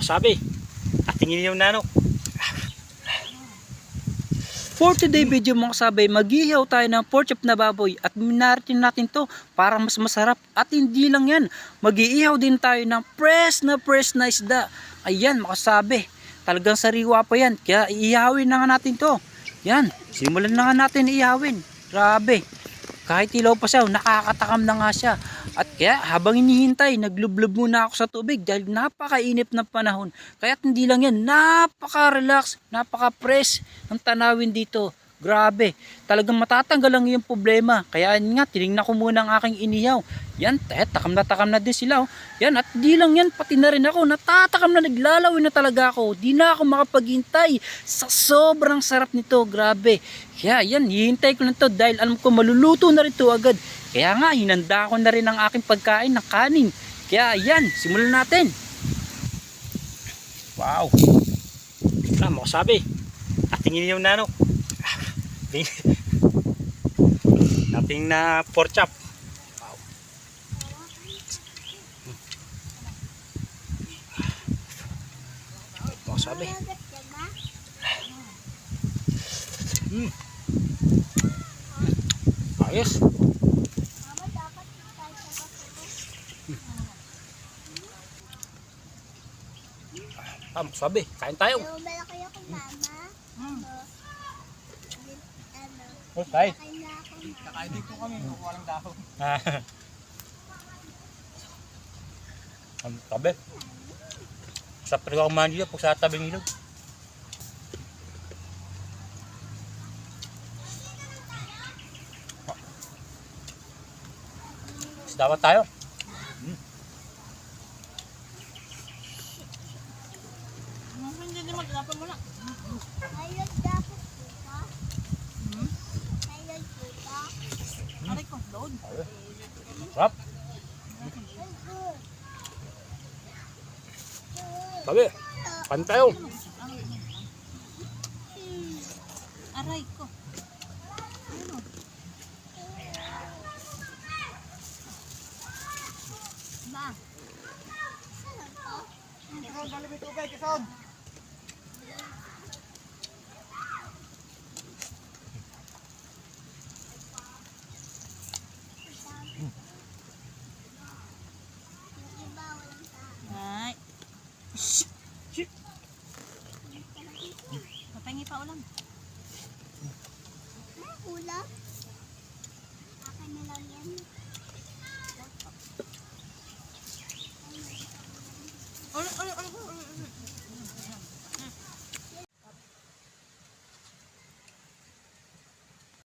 Sabi, tingin yung nanok. For today video mga kasabay, mag-ihaw tayo ng pork chop na baboy at minaratin natin to para mas masarap. At hindi lang yan, mag-ihaw din tayo ng fresh na isda. Ayan mga kasabi, talagang sariwa pa yan, kaya iihawin na nga natin to. Yan, simulan na nga natin ihawin. Grabe, kahit ilaw pa siya, nakakatakam na nga siya. At kaya habang hinihintay, naglublob muna ako sa tubig dahil napakainip na panahon. Kaya't hindi lang yan, napaka-relax, napaka-fresh ng tanawin dito. Grabe, talagang matatanggal lang yung problema. Kaya nga, tinignan ko muna ang aking inihaw. Yan, takam na din sila. Oh. Yan, at di lang yan, pati na rin ako. Natatakam na, naglalawin na talaga ako. Di na ako makapaghintay sa sobrang sarap nito. Grabe. Kaya yan, hihintay ko na to dahil alam ko maluluto na rin to agad. Kaya nga, hinanda ko na rin ang aking pagkain ng kanin. Kaya yan, simulan natin. Wow. Mo sabi, tingin yung nanok. Nating na pork chop. Wow. Mo sabi. Ayos. Sabi, kain tayo. Malaki ako, mama. Okay. Kakain din po kami, kukuha lang dahon. Sabi. Sa pero ang manila po sa tabing ilog. Dapat tayo. Hindi maglapan mo na. Ayun, dapat kita. Ayun, kita. Aray ko, load. Sarap. Sabi, kain tayo. Aray ko. Ba? Kison, dali may tubig, Kison. Ay. Papahingi pa ulam. Ulam. Akin na lang yan. Ulam.